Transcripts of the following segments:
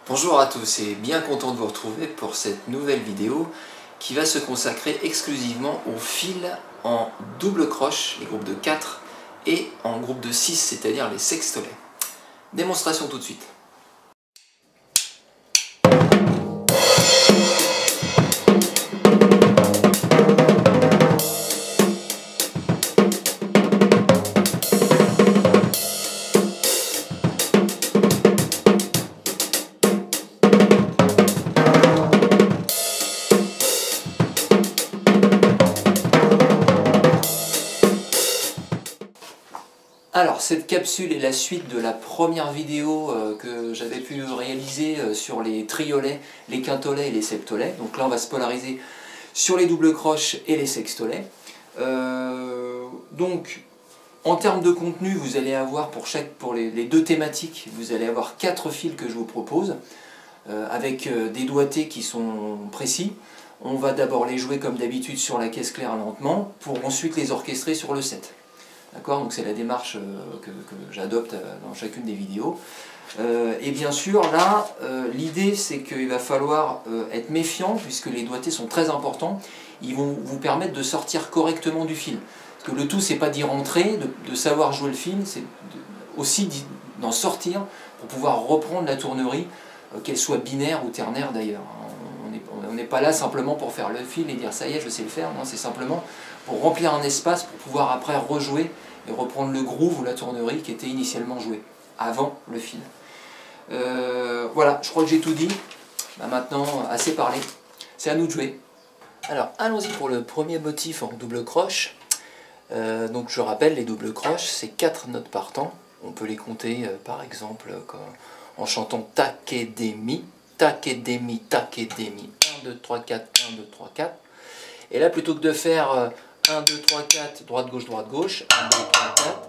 Bonjour à tous et bien content de vous retrouver pour cette nouvelle vidéo qui va se consacrer exclusivement aux fils en double croche, les groupes de 4 et en groupe de 6, c'est-à-dire les sextolets. Démonstration tout de suite. Alors, cette capsule est la suite de la première vidéo que j'avais pu réaliser sur les triolets, les quintolets et les septolets. Donc là, on va se polariser sur les doubles croches et les sextolets. Donc, en termes de contenu, vous allez avoir pour les deux thématiques, vous allez avoir 4 fils que je vous propose, avec des doigtés qui sont précis. On va d'abord les jouer comme d'habitude sur la caisse claire lentement, pour ensuite les orchestrer sur le set. D'accord, donc c'est la démarche que j'adopte dans chacune des vidéos. Et bien sûr, là, l'idée c'est qu'il va falloir être méfiant, puisque les doigtés sont très importants. Ils vont vous permettre de sortir correctement du fil. Parce que le tout, c'est pas d'y rentrer, de savoir jouer le fil, c'est aussi d'en sortir pour pouvoir reprendre la tournerie, qu'elle soit binaire ou ternaire d'ailleurs. On n'est pas là simplement pour faire le fil et dire ça y est, je sais le faire. Non, c'est simplement pour remplir un espace pour pouvoir après rejouer et reprendre le groove ou la tournerie qui était initialement jouée avant le fil. Voilà, je crois que j'ai tout dit. Maintenant, assez parlé. C'est à nous de jouer. Alors, allons-y pour le premier motif en double croche. Donc, je rappelle, les doubles croches, c'est 4 notes par temps. On peut les compter, par exemple, en chantant Takedemi, Takedemi, Takedemi. 1, 2, 3, 4, 1, 2, 3, 4. Et là, plutôt que de faire 1, 2, 3, 4, droite, gauche, 1, 2, 3, 4,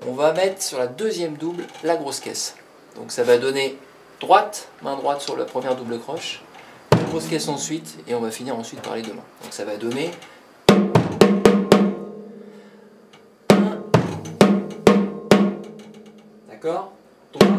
on va mettre sur la deuxième double la grosse caisse. Donc ça va donner droite, main droite sur la première double croche, la grosse caisse ensuite, et on va finir ensuite par les deux mains. Donc ça va donner 1, d'accord, droite.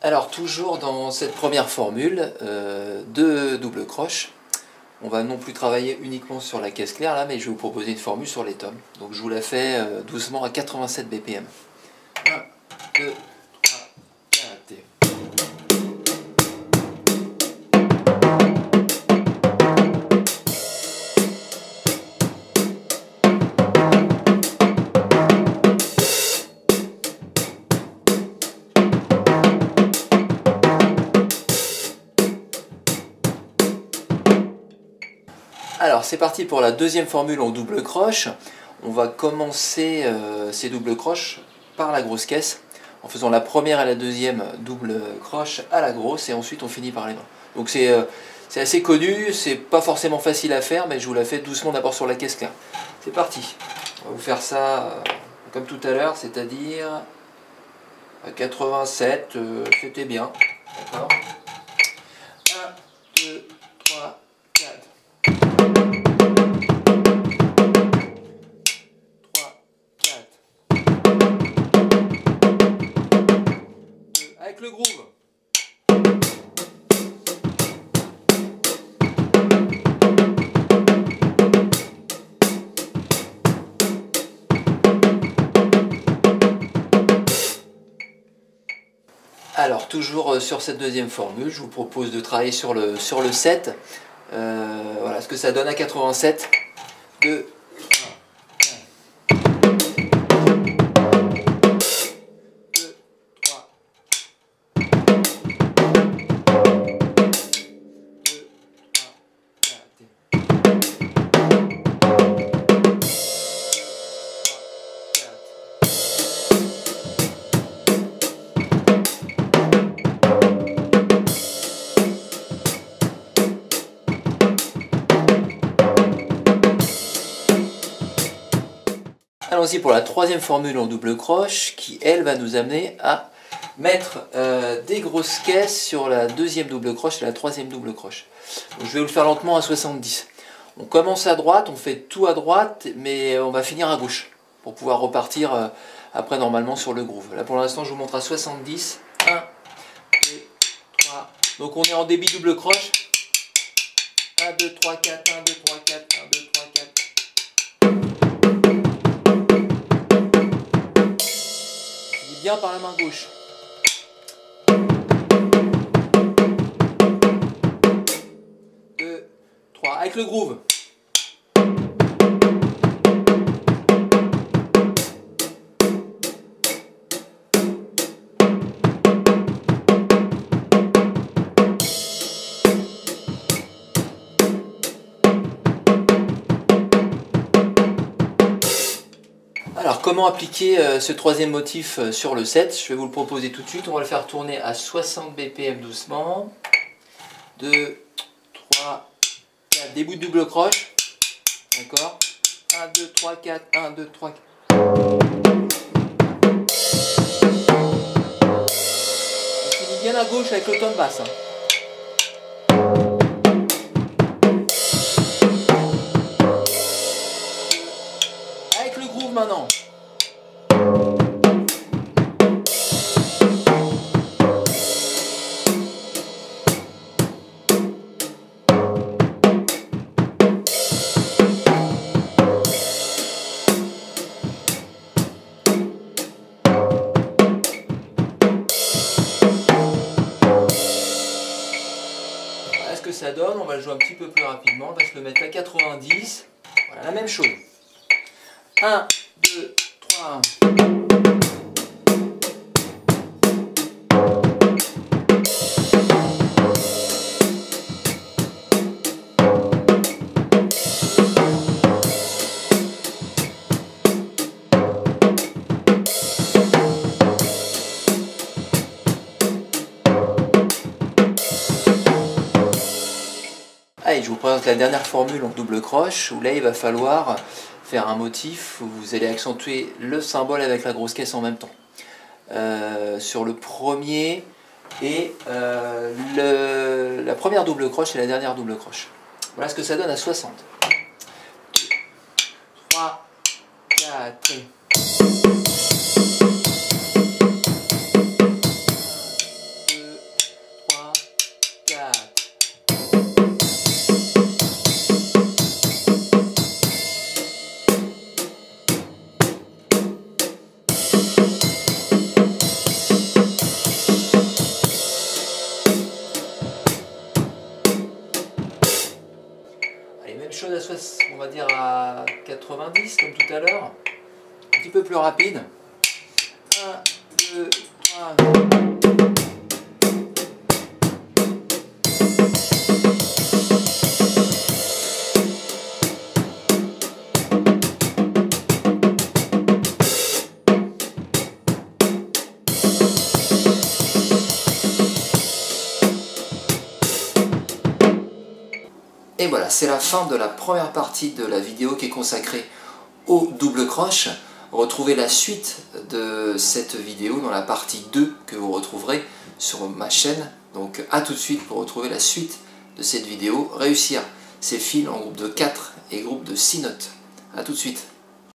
Alors toujours dans cette première formule de double croche, on va non plus travailler uniquement sur la caisse claire là, mais je vais vous proposer une formule sur les tomes. Donc je vous la fais doucement à 87 BPM. 1, 2, 3, 4 et... Alors c'est parti pour la deuxième formule en double croche. On va commencer ces doubles croches par la grosse caisse, en faisant la première et la deuxième double croche à la grosse, et ensuite on finit par les mains. Donc c'est assez connu, c'est pas forcément facile à faire, mais je vous la fais doucement d'abord sur la caisse claire. C'est parti. On va vous faire ça comme tout à l'heure, c'est-à-dire à 87, c'était bien. D'accord. 1, 2, 3, 4. 3, 4. Avec le groove. Alors, toujours sur cette deuxième formule, je vous propose de travailler sur le set. Voilà ce que ça donne à 87. 2, 1, 2, 3, 2, 3, 4. Allons-y pour la troisième formule en double croche qui, elle, va nous amener à mettre des grosses caisses sur la deuxième double croche et la troisième double croche. Donc, je vais vous le faire lentement à 70. On commence à droite, on fait tout à droite, mais on va finir à gauche pour pouvoir repartir après normalement sur le groove. Là pour l'instant je vous montre à 70. 1, 2, 3. Donc on est en débit double croche. 1, 2, 3, 4, 1, 2, 3, 4, 1, 2, 3, 4. Je dis bien par la main gauche. 2, 3, avec le groove. Alors comment appliquer ce troisième motif sur le set? Je vais vous le proposer tout de suite. On va le faire tourner à 60 BPM doucement. 2, 3, 4, des bouts de double croche. D'accord? 1, 2, 3, 4, 1, 2, 3, 4. On finit bien à gauche avec le tone basse. Avec le groove maintenant. Ce que ça donne, on va le jouer un petit peu plus rapidement, on va se le mettre à 90, voilà la même chose. 1, 2, 3. Allez, je vous présente la dernière formule en double croche où là il va falloir faire un motif où vous allez accentuer le symbole avec la grosse caisse en même temps. Sur le premier et la première double croche et la dernière double croche. Voilà ce que ça donne à 60. 2, 3, 4 et... Même chose à 60, on va dire à 90 comme tout à l'heure, un petit peu plus rapide. 1, 2, 3. Et voilà, c'est la fin de la première partie de la vidéo qui est consacrée au double croche. Retrouvez la suite de cette vidéo dans la partie 2 que vous retrouverez sur ma chaîne. Donc à tout de suite pour retrouver la suite de cette vidéo. Réussir ces fils en groupe de 4 et groupe de 6 notes. A tout de suite.